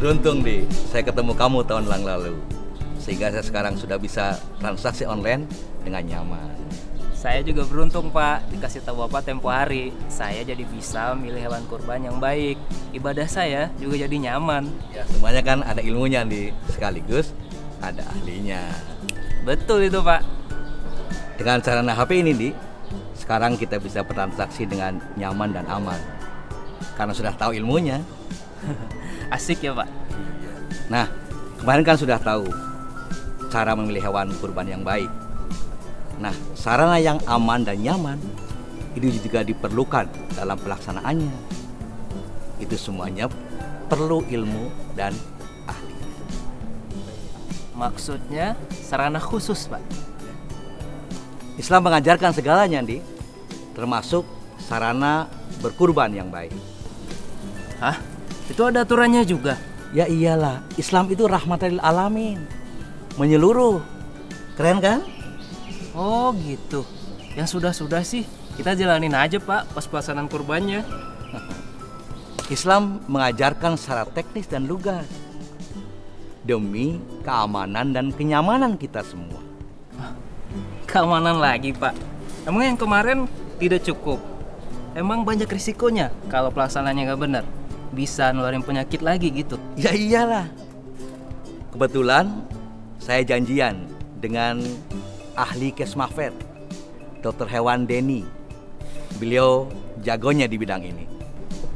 Beruntung di saya ketemu kamu tahun lalu. Sehingga saya sekarang sudah bisa transaksi online dengan nyaman. Saya juga beruntung Pak, dikasih tahu Bapak tempo hari. Saya jadi bisa milih hewan kurban yang baik. Ibadah saya juga jadi nyaman. Ya semuanya kan ada ilmunya di sekaligus ada ahlinya. Betul itu Pak. Dengan sarana HP ini di sekarang kita bisa bertransaksi dengan nyaman dan aman. Karena sudah tahu ilmunya. Asik ya Pak. Nah, kemarin kan sudah tahu cara memilih hewan kurban yang baik. Nah, sarana yang aman dan nyaman itu juga diperlukan dalam pelaksanaannya. Itu semuanya perlu ilmu dan ahli. Maksudnya sarana khusus Pak? Islam mengajarkan segalanya, Di, termasuk sarana berkurban yang baik. Hah? Itu ada aturannya juga? Ya iyalah, Islam itu rahmatan lil alamin, menyeluruh. Keren kan? Oh gitu. Yang sudah-sudah sih kita jalanin aja Pak pas pelaksanaan kurbannya. Islam mengajarkan secara teknis dan lugas demi keamanan dan kenyamanan kita semua. Keamanan lagi Pak. Emang yang kemarin tidak cukup? Emang banyak risikonya kalau pelaksanaannya nggak benar? Bisa nularin penyakit lagi gitu? Ya iyalah. Kebetulan saya janjian dengan ahli Kesmafet, Dr. Hewan Denny. Beliau jagonya di bidang ini.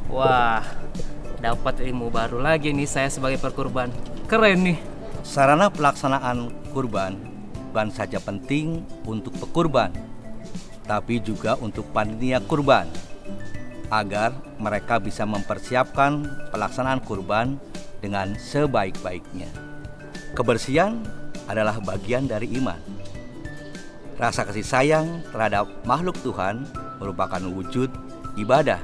Wah, dapat ilmu baru lagi nih saya sebagai perkurban. Keren nih. Sarana pelaksanaan kurban bukan saja penting untuk pekurban, tapi juga untuk panitia kurban, agar mereka bisa mempersiapkan pelaksanaan kurban dengan sebaik-baiknya. Kebersihan adalah bagian dari iman. Rasa kasih sayang terhadap makhluk Tuhan merupakan wujud ibadah,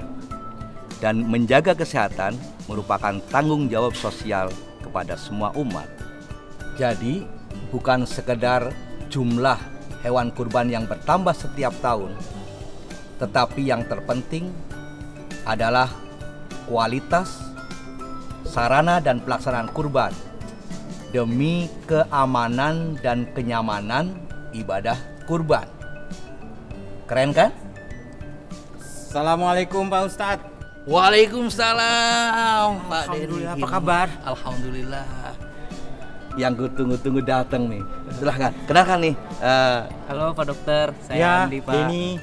dan menjaga kesehatan merupakan tanggung jawab sosial kepada semua umat. Jadi, bukan sekedar jumlah hewan kurban yang bertambah setiap tahun, tetapi yang terpenting adalah kualitas, sarana dan pelaksanaan kurban demi keamanan dan kenyamanan ibadah kurban. Keren kan? Assalamualaikum Pak Ustadz. Waalaikumsalam Pak Denny. Alhamdulillah, apa kabar? Alhamdulillah. Yang gue tunggu-tunggu datang nih. Silahkan, kenalkan nih. Halo Pak Dokter, saya Ya, Andi Pak. Denny.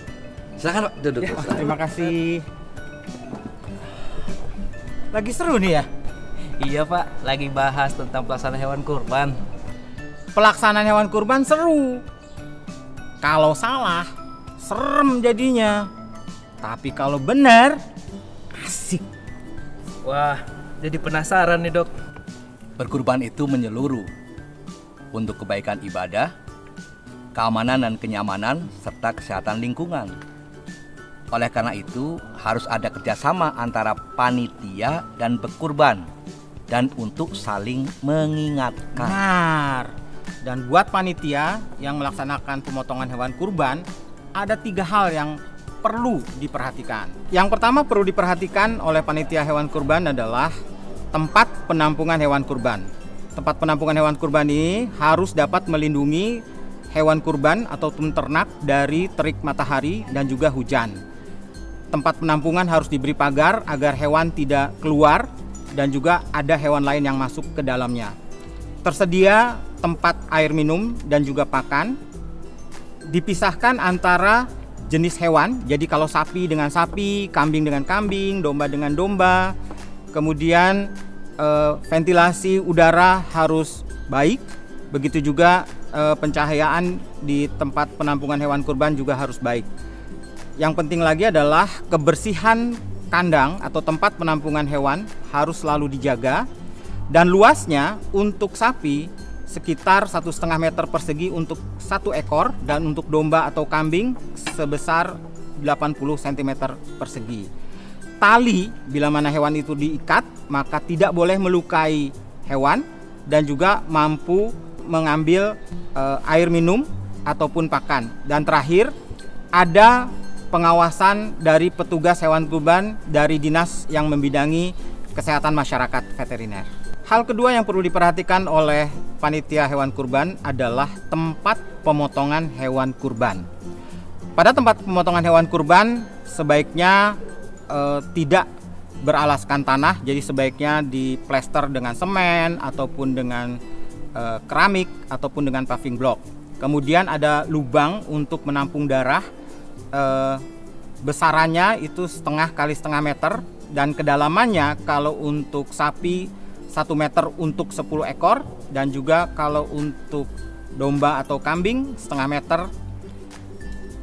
Silahkan Pak, duduk. Ya, Silahkan. terima kasih. Lagi seru nih ya? Iya Pak, lagi bahas tentang pelaksanaan hewan kurban. Pelaksanaan hewan kurban seru. Kalau salah, serem jadinya. Tapi kalau benar, asik. Wah, jadi penasaran nih Dok. Berkurban itu menyeluruh untuk kebaikan ibadah, keamanan dan kenyamanan, serta kesehatan lingkungan. Oleh karena itu, harus ada kerjasama antara panitia dan berkurban, dan untuk saling mengingatkan. Benar. Dan buat panitia yang melaksanakan pemotongan hewan kurban, ada 3 hal yang perlu diperhatikan. Yang pertama perlu diperhatikan oleh panitia hewan kurban adalah tempat penampungan hewan kurban. Tempat penampungan hewan kurban ini harus dapat melindungi hewan kurban atau ternak dari terik matahari dan juga hujan. Tempat penampungan harus diberi pagar agar hewan tidak keluar dan juga ada hewan lain yang masuk ke dalamnya. Tersedia tempat air minum dan juga pakan. Dipisahkan antara jenis hewan, jadi kalau sapi dengan sapi, kambing dengan kambing, domba dengan domba. Kemudian ventilasi udara harus baik, begitu juga pencahayaan di tempat penampungan hewan kurban juga harus baik. Yang penting lagi adalah kebersihan kandang atau tempat penampungan hewan harus selalu dijaga, dan luasnya untuk sapi sekitar 1,5 meter persegi untuk 1 ekor, dan untuk domba atau kambing sebesar 80 cm persegi. Tali bila mana hewan itu diikat maka tidak boleh melukai hewan dan juga mampu mengambil air minum ataupun pakan. Dan terakhir, ada pengawasan dari petugas hewan kurban dari dinas yang membidangi kesehatan masyarakat veteriner. Hal kedua yang perlu diperhatikan oleh panitia hewan kurban adalah tempat pemotongan hewan kurban. Pada tempat pemotongan hewan kurban sebaiknya tidak beralaskan tanah, jadi sebaiknya diplester dengan semen ataupun dengan keramik ataupun dengan paving block. Kemudian ada lubang untuk menampung darah, besarannya itu 1,5 kali 1,5 meter, dan kedalamannya kalau untuk sapi 1 meter untuk 10 ekor, dan juga kalau untuk domba atau kambing 1,5 meter.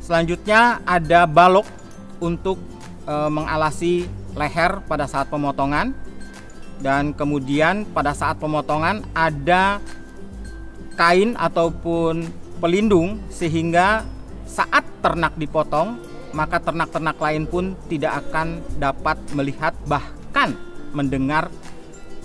Selanjutnya ada balok untuk mengalasi leher pada saat pemotongan, dan kemudian pada saat pemotongan ada kain ataupun pelindung sehingga saat ternak dipotong maka ternak-ternak lain pun tidak akan dapat melihat bahkan mendengar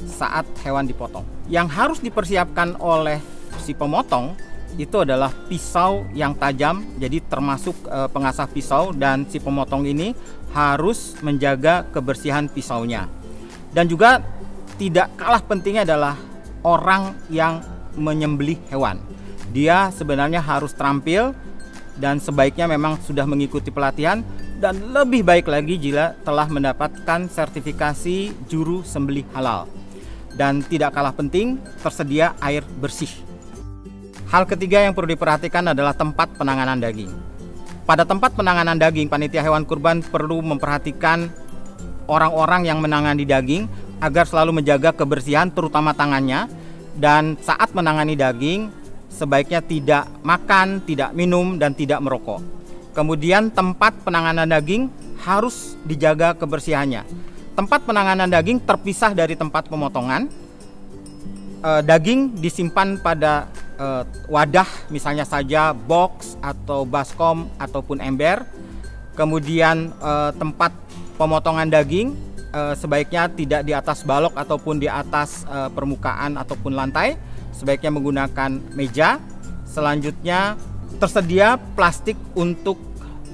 saat hewan dipotong. Yang harus dipersiapkan oleh si pemotong itu adalah pisau yang tajam, jadi termasuk pengasah pisau, dan si pemotong ini harus menjaga kebersihan pisaunya. Dan juga tidak kalah pentingnya adalah orang yang menyembelih hewan. Dia sebenarnya harus terampil dan sebaiknya memang sudah mengikuti pelatihan, dan lebih baik lagi jika telah mendapatkan sertifikasi juru sembelih halal. Dan tidak kalah penting, tersedia air bersih. Hal ketiga yang perlu diperhatikan adalah tempat penanganan daging. Pada tempat penanganan daging, panitia hewan kurban perlu memperhatikan orang-orang yang menangani daging agar selalu menjaga kebersihan terutama tangannya, dan saat menangani daging sebaiknya tidak makan, tidak minum, dan tidak merokok. Kemudian tempat penanganan daging harus dijaga kebersihannya. Tempat penanganan daging terpisah dari tempat pemotongan. Daging disimpan pada wadah, misalnya saja box atau baskom ataupun ember. Kemudian tempat pemotongan daging sebaiknya tidak di atas balok ataupun di atas permukaan ataupun lantai, sebaiknya menggunakan meja. Selanjutnya tersedia plastik untuk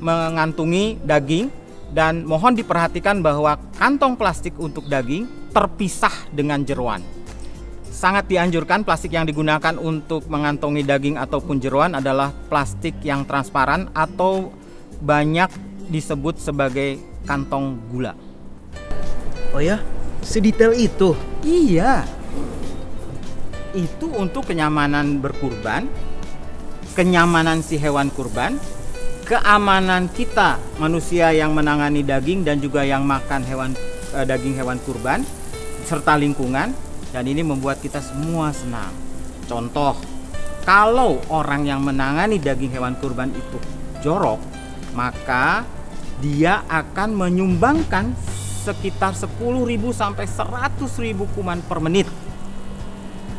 mengantungi daging, dan mohon diperhatikan bahwa kantong plastik untuk daging terpisah dengan jeroan. Sangat dianjurkan plastik yang digunakan untuk mengantongi daging ataupun jeroan adalah plastik yang transparan atau banyak disebut sebagai kantong gula. Oh ya, sedetail itu? Iya. Itu untuk kenyamanan berkurban, kenyamanan si hewan kurban, keamanan kita manusia yang menangani daging dan juga yang makan daging hewan kurban, serta lingkungan. Dan ini membuat kita semua senang. Contoh, kalau orang yang menangani daging hewan kurban itu jorok, maka dia akan menyumbangkan sekitar 10.000 sampai 100.000 kuman per menit.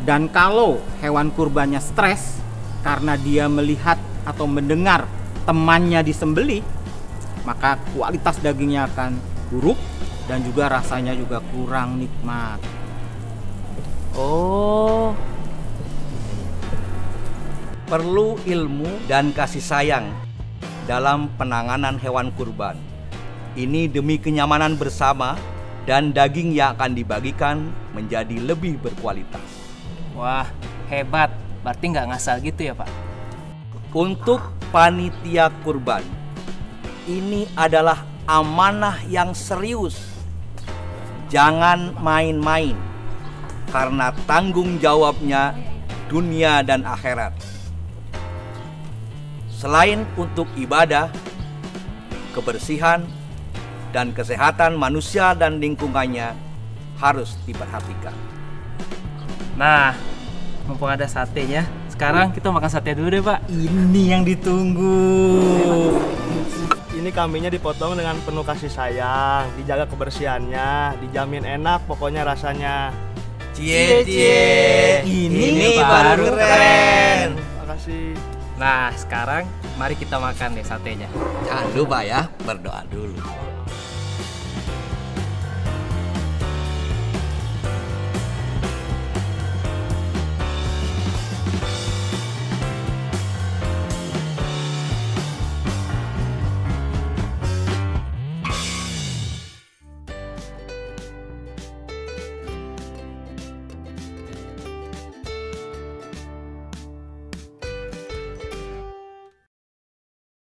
Dan kalau hewan kurbannya stres karena dia melihat atau mendengar temannya disembelih, maka kualitas dagingnya akan buruk dan juga rasanya juga kurang nikmat. Oh, Perlu ilmu dan kasih sayang dalam penanganan hewan kurban. Ini demi kenyamanan bersama dan daging yang akan dibagikan menjadi lebih berkualitas. wah hebat. Berarti nggak ngasal gitu ya Pak? Untuk panitia kurban, ini adalah amanah yang serius. Jangan main-main, karena tanggung jawabnya dunia dan akhirat. Selain untuk ibadah, kebersihan, dan kesehatan manusia dan lingkungannya harus diperhatikan. Nah, mumpung ada satenya, sekarang kita makan sate dulu deh Pak. Ini yang ditunggu. Ini kambingnya dipotong dengan penuh kasih sayang, dijaga kebersihannya, dijamin enak pokoknya rasanya. Cie cie, ini baru keren. Makasih. Nah, sekarang mari kita makan deh satenya. Jangan lupa ya, berdoa dulu.